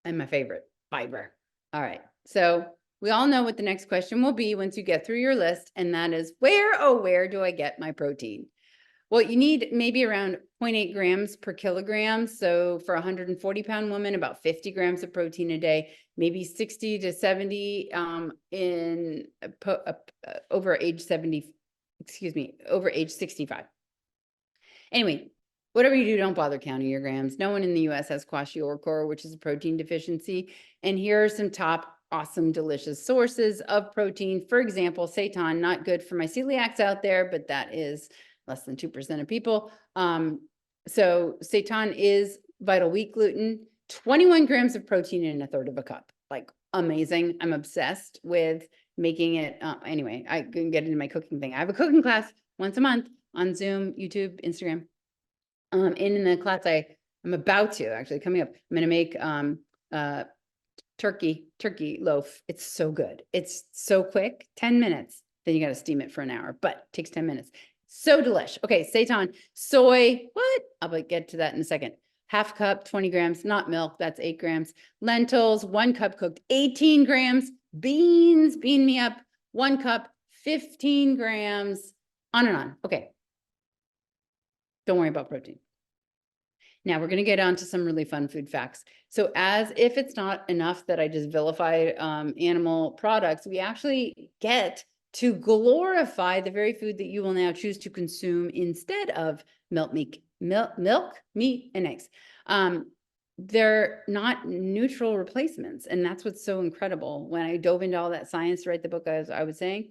and my favorite, fiber. All right. So we all know what the next question will be once you get through your list, and that is where do I get my protein? Well, you need maybe around 0.8 grams per kilogram. So for a 140-pound woman, about 50 grams of protein a day, maybe 60 to 70 over age 70, over age 65. Anyway, whatever you do, don't bother counting your grams. No one in the US has kwashiorkor, which is a protein deficiency. And here are some top awesome, delicious sources of protein. For example, seitan, not good for my celiacs out there, but that is less than 2% of people. So seitan is vital wheat gluten, 21 grams of protein in a third of a cup. Like amazing. I'm obsessed with making it. Anyway, I can get into my cooking thing. I have a cooking class once a month on Zoom, YouTube, Instagram. In the class, I'm about to actually coming up. I'm going to make turkey loaf. It's so good. It's so quick, 10 minutes. Then you got to steam it for an hour, but it takes 10 minutes. So delish. Okay, seitan, soy, what? I'll get to that in a second. Half cup, 20 grams, not milk, that's 8 grams. Lentils, 1 cup cooked, 18 grams. Beans, bean me up, 1 cup, 15 grams, on and on. Okay. Don't worry about protein. Now we're going to get on to some really fun food facts. So as if it's not enough that I just vilify animal products, we actually get to glorify the very food that you will now choose to consume instead of milk, meat, and eggs. They're not neutral replacements. And that's what's so incredible. When I dove into all that science to write the book, as I was saying,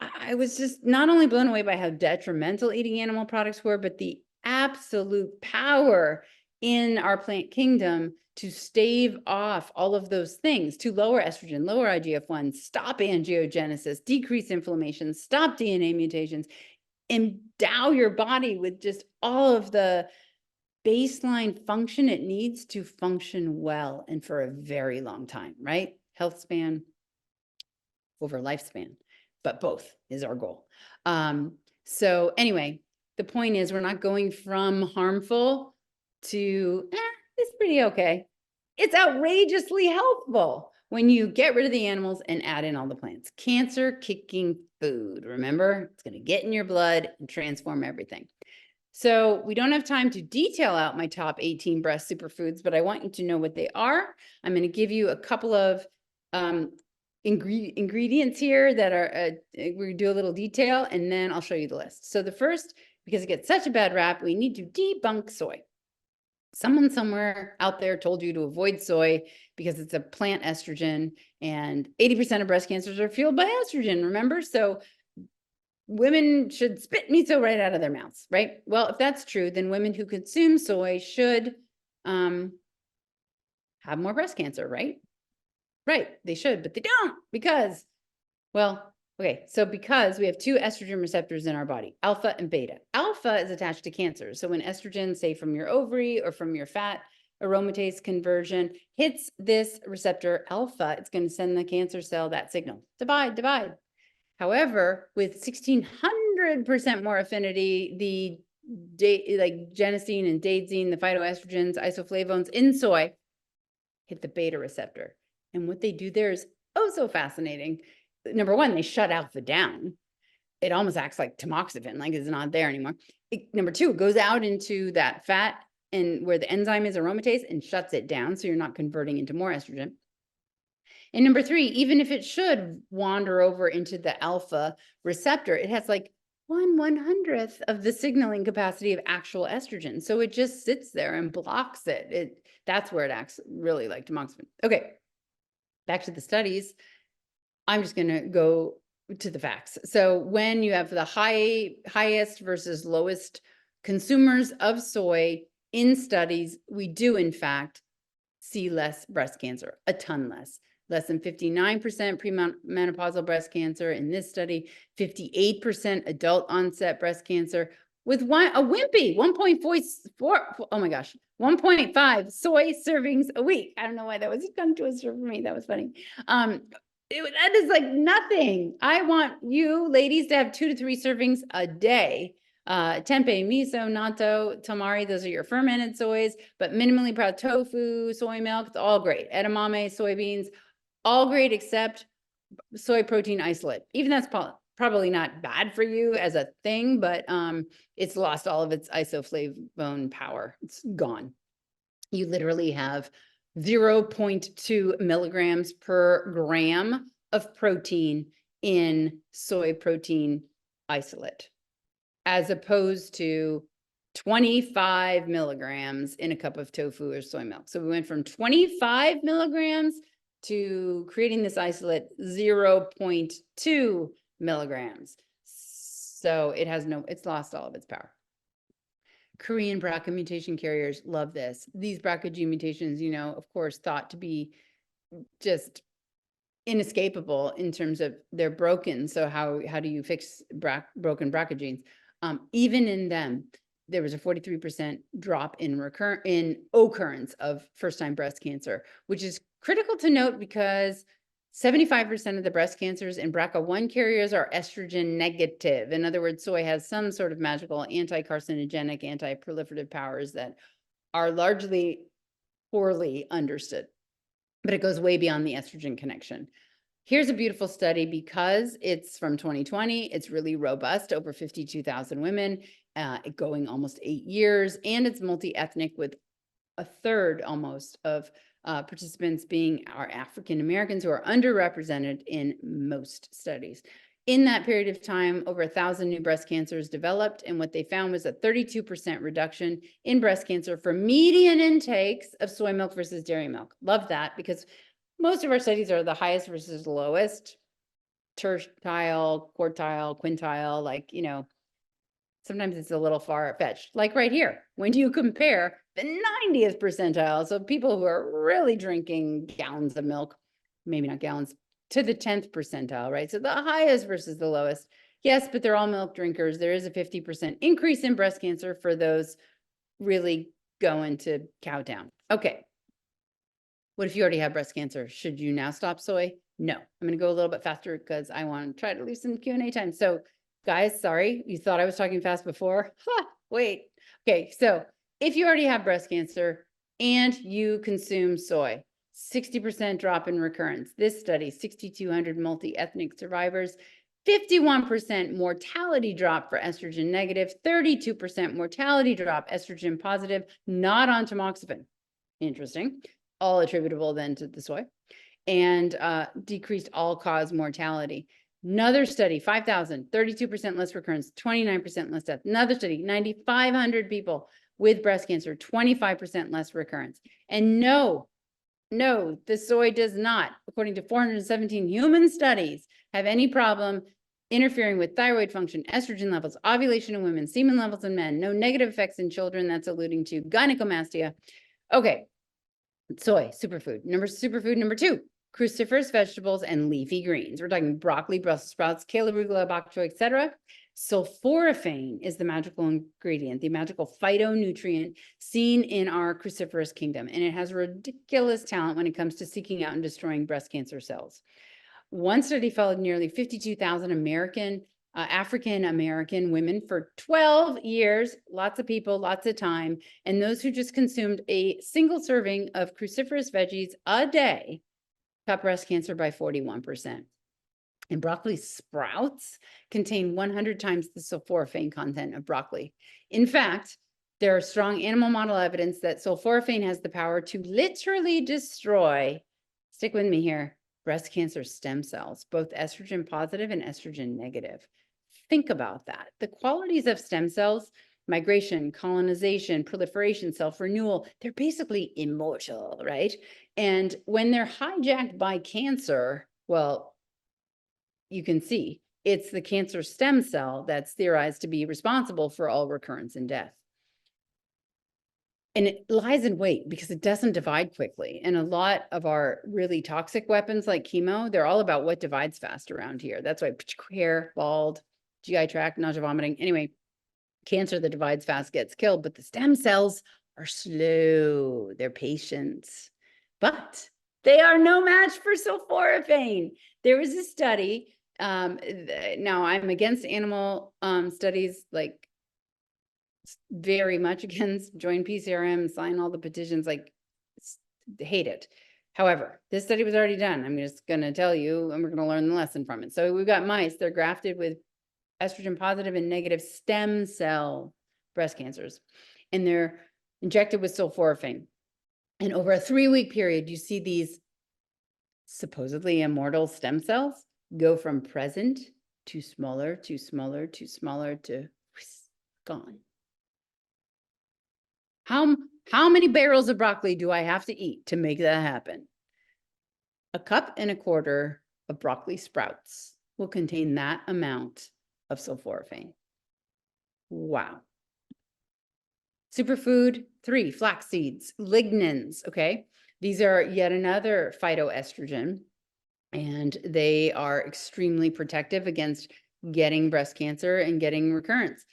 I was just not only blown away by how detrimental eating animal products were, but the absolute power in our plant kingdom to stave off all of those things, to lower estrogen, lower IGF-1, stop angiogenesis, decrease inflammation, stop DNA mutations, endow your body with just all of the baseline function it needs to function well and for a very long time, right? Health span over lifespan, but both is our goal. So anyway, the point is we're not going from harmful to, it's pretty okay. It's outrageously helpful when you get rid of the animals and add in all the plants. Cancer kicking food, remember? It's going to get in your blood and transform everything. So we don't have time to detail out my top 18 breast superfoods, but I want you to know what they are. I'm going to give you a couple of ingredients here that are, we do a little detail, and then I'll show you the list. So the first, because it gets such a bad rap, we need to debunk soy. Someone somewhere out there told you to avoid soy because it's a plant estrogen, and 80% of breast cancers are fueled by estrogen, remember? So women should spit miso right out of their mouths, right? Well, if that's true, then women who consume soy should have more breast cancer, right? Right, they should, but they don't because, well, okay, so because we have 2 estrogen receptors in our body, alpha and beta. Alpha is attached to cancer. So when estrogen, say from your ovary or from your fat aromatase conversion, hits this receptor alpha, it's going to send the cancer cell that signal, divide, divide. However, with 1,600% more affinity, like genistein and daidzein, the phytoestrogens, isoflavones in soy, hit the beta receptor. And what they do there is oh so fascinating. Number one, they shut alpha down. It almost acts like tamoxifen, like it's not there anymore. Number two, it goes out into that fat and where the enzyme is aromatase and shuts it down, so you're not converting into more estrogen. And number three, even if it should wander over into the alpha receptor, it has like 1/100th of the signaling capacity of actual estrogen. So it just sits there and blocks it. That's where it acts really like tamoxifen. Okay, back to the studies. I'm just going to go to the facts. So when you have the highest versus lowest consumers of soy in studies, we do in fact see less breast cancer, a ton less. Less than 59% premenopausal breast cancer in this study, 58% adult onset breast cancer, with a wimpy 1.4, oh my gosh, 1.5 soy servings a week. I don't know why that was a tongue twister for me. That was funny. That is like nothing. I want you ladies to have 2 to 3 servings a day Tempeh, miso, natto, tamari, those are your fermented soys, but minimally processed tofu, soy milk, it's all great. Edamame, soybeans, all great except soy protein isolate. Even that's probably not bad for you as a thing, but it's lost all of its isoflavone power. It's gone. You literally have 0.2 milligrams per gram of protein in soy protein isolate, as opposed to 25 milligrams in a cup of tofu or soy milk. So we went from 25 milligrams to creating this isolate 0.2 milligrams. So it has it's lost all of its power. Korean BRCA mutation carriers love this. These BRCA gene mutations, you know, of course, thought to be just inescapable in terms of they're broken. So how do you fix broken BRCA genes? Even in them, there was a 43% drop in occurrence of first-time breast cancer, which is critical to note because 75% of the breast cancers in BRCA1 carriers are estrogen negative. In other words, soy has some sort of magical anti-carcinogenic, anti-proliferative powers that are largely poorly understood, but it goes way beyond the estrogen connection. Here's a beautiful study because it's from 2020. It's really robust, over 52,000 women, going almost 8 years, and it's multi-ethnic with a third almost of participants being our African Americans, who are underrepresented in most studies. In that period of time, over 1,000 new breast cancers developed, and what they found was a 32% reduction in breast cancer for median intakes of soy milk versus dairy milk. Love that, because most of our studies are the highest versus lowest, tertile, quartile, quintile, like, you know, sometimes it's a little far-fetched. Like right here, when you compare the 90th percentile, so people who are really drinking gallons of milk, maybe not gallons, to the 10th percentile, right? So the highest versus the lowest. Yes, but they're all milk drinkers. There is a 50% increase in breast cancer for those really going to cow down. Okay. What if you already have breast cancer? Should you now stop soy? No. I'm going to go a little bit faster because I want to try to leave some Q&A time. So guys, sorry, you thought I was talking fast before? Wait. Okay, so if you already have breast cancer and you consume soy, 60% drop in recurrence. This study, 6,200 multi-ethnic survivors, 51% mortality drop for estrogen negative, 32% mortality drop estrogen positive, not on tamoxifen. Interesting. All attributable then to the soy, and decreased all-cause mortality. Another study, 5,000, 32% less recurrence, 29% less death. Another study, 9,500 people with breast cancer, 25% less recurrence. And no, the soy does not, according to 417 human studies, have any problem interfering with thyroid function, estrogen levels, ovulation in women, semen levels in men, no negative effects in children. That's alluding to gynecomastia. Okay. Soy, superfood. Superfood number 2, cruciferous vegetables and leafy greens. We're talking broccoli, Brussels sprouts, kale, arugula, bok choy, etc. Sulforaphane is the magical ingredient, the magical phytonutrient seen in our cruciferous kingdom, and it has ridiculous talent when it comes to seeking out and destroying breast cancer cells. One study followed nearly 52,000 African-American women for 12 years, lots of people, lots of time, and those who just consumed a single serving of cruciferous veggies a day cut breast cancer by 41%. And broccoli sprouts contain 100 times the sulforaphane content of broccoli. In fact, there are strong animal model evidence that sulforaphane has the power to literally destroy, stick with me here, breast cancer stem cells, both estrogen positive and estrogen negative. Think about that. The qualities of stem cells, migration, colonization, proliferation, self-renewal, they're basically immortal, right? And when they're hijacked by cancer, well, you can see it's the cancer stem cell that's theorized to be responsible for all recurrence and death. And it lies in wait because it doesn't divide quickly. And a lot of our really toxic weapons like chemo, they're all about what divides fast around here. That's why hair, bald, GI tract, nausea, vomiting. Anyway, cancer that divides fast gets killed, but the stem cells are slow. They're patient, but they are no match for sulforaphane. There was a study. Now I'm against animal studies like very much against join PCRM, sign all the petitions, like hate it. However, this study was already done. I'm just going to tell you, and we're going to learn the lesson from it. So we've got mice, they're grafted with estrogen positive and negative stem cell breast cancers, and they're injected with sulforaphane. And over a 3-week period, you see these supposedly immortal stem cells go from present to smaller, to smaller, to smaller, to gone. How many barrels of broccoli do I have to eat to make that happen? 1.25 cups of broccoli sprouts will contain that amount of sulforaphane. Wow. Superfood 3, flax seeds, lignans, okay? These are yet another phytoestrogen, and they are extremely protective against getting breast cancer and getting recurrence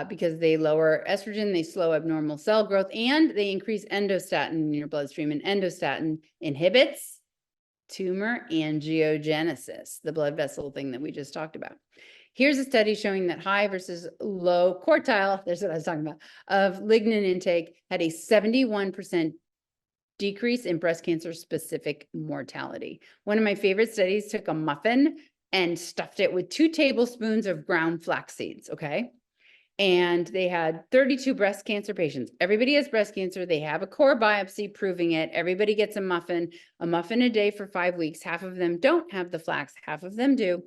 because they lower estrogen, they slow abnormal cell growth, and they increase endostatin in your bloodstream, and endostatin inhibits tumor angiogenesis, the blood vessel thing that we just talked about. Here's a study showing that high versus low quartile, there's what I was talking about, of lignin intake had a 71% decrease in breast cancer specific mortality. One of my favorite studies took a muffin and stuffed it with 2 tablespoons of ground flax seeds, okay? And they had 32 breast cancer patients. Everybody has breast cancer. They have a core biopsy proving it. Everybody gets a muffin a day for 5 weeks. Half of them don't have the flax, half of them do,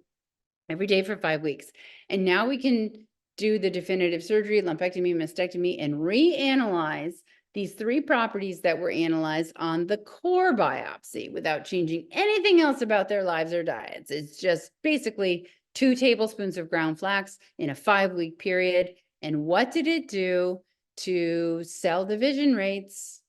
every day for 5 weeks. And now we can do the definitive surgery, lumpectomy, mastectomy, and reanalyze these 3 properties that were analyzed on the core biopsy without changing anything else about their lives or diets. It's just basically 2 tablespoons of ground flax in a 5-week period. And what did it do to cell division rates,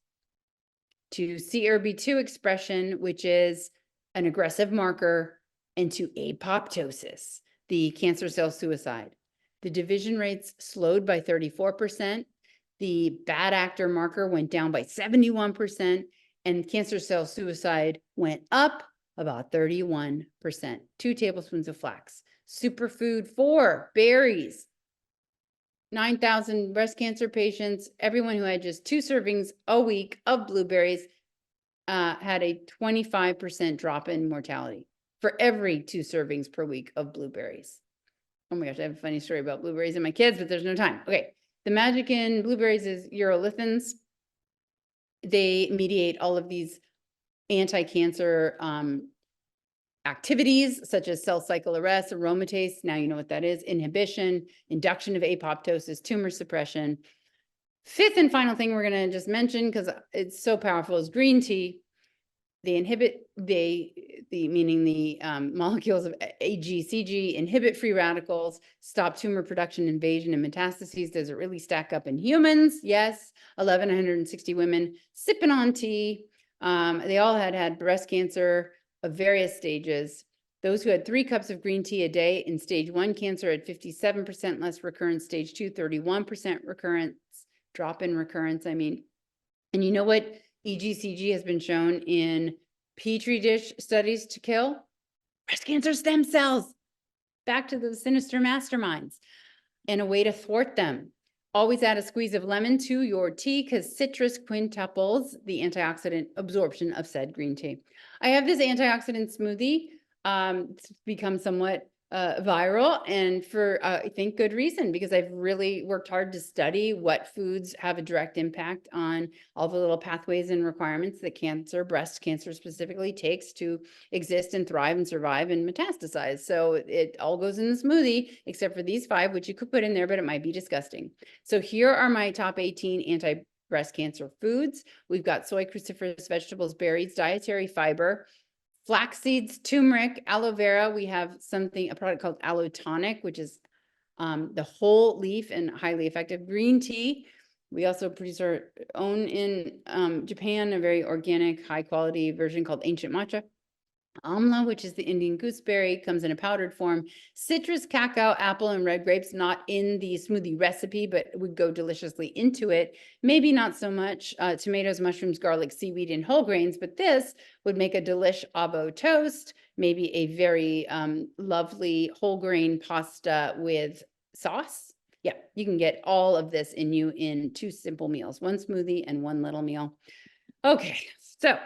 to CERB2 expression, which is an aggressive marker, and to apoptosis, the cancer cell suicide? The division rates slowed by 34%. The bad actor marker went down by 71%, and cancer cell suicide went up about 31%. 2 tablespoons of flax. Superfood 4, berries. 9,000 breast cancer patients, everyone who had just 2 servings a week of blueberries had a 25% drop in mortality for every 2 servings per week of blueberries. Oh my gosh, I have a funny story about blueberries and my kids, but there's no time. Okay, the magic in blueberries is urolithins. They mediate all of these anti-cancer activities such as cell cycle arrest, aromatase, now you know what that is, inhibition, induction of apoptosis, tumor suppression. 5th and final thing we're going to just mention, because it's so powerful, is green tea. They inhibit, meaning the molecules of AGCG, inhibit free radicals, stop tumor production, invasion, and metastases. Does it really stack up in humans? Yes. 1,160 women sipping on tea. They all had breast cancer of various stages. Those who had 3 cups of green tea a day in stage 1 cancer had 57% less recurrence, stage 2, 31% recurrence, drop in recurrence, I mean. And you know what EGCG has been shown in Petri dish studies to kill? Breast cancer stem cells. Back to the sinister masterminds. And a way to thwart them. Always add a squeeze of lemon to your tea because citrus quintuples the antioxidant absorption of said green tea. I have this antioxidant smoothie. It's become somewhat viral, and for I think good reason, because I've really worked hard to study what foods have a direct impact on all the little pathways and requirements that cancer, breast cancer specifically, takes to exist and thrive and survive and metastasize. So it all goes in the smoothie, except for these 5, which you could put in there, but it might be disgusting. So here are my top 18 anti-breast cancer foods. We've got soy, cruciferous vegetables, berries, dietary fiber, flax seeds, turmeric, aloe vera. We have a product called Aloe Tonic, which is the whole leaf and highly effective. Green tea. We also produce our own in Japan, a very organic, high quality version called Ancient Matcha. Amla, which is the Indian gooseberry, comes in a powdered form. Citrus, cacao, apple, and red grapes, not in the smoothie recipe, but would go deliciously into it. Maybe not so much tomatoes, mushrooms, garlic, seaweed, and whole grains, but this would make a delish avo toast, maybe a very lovely whole grain pasta with sauce. Yeah, you can get all of this in you in 2 simple meals, 1 smoothie and 1 little meal. Okay, so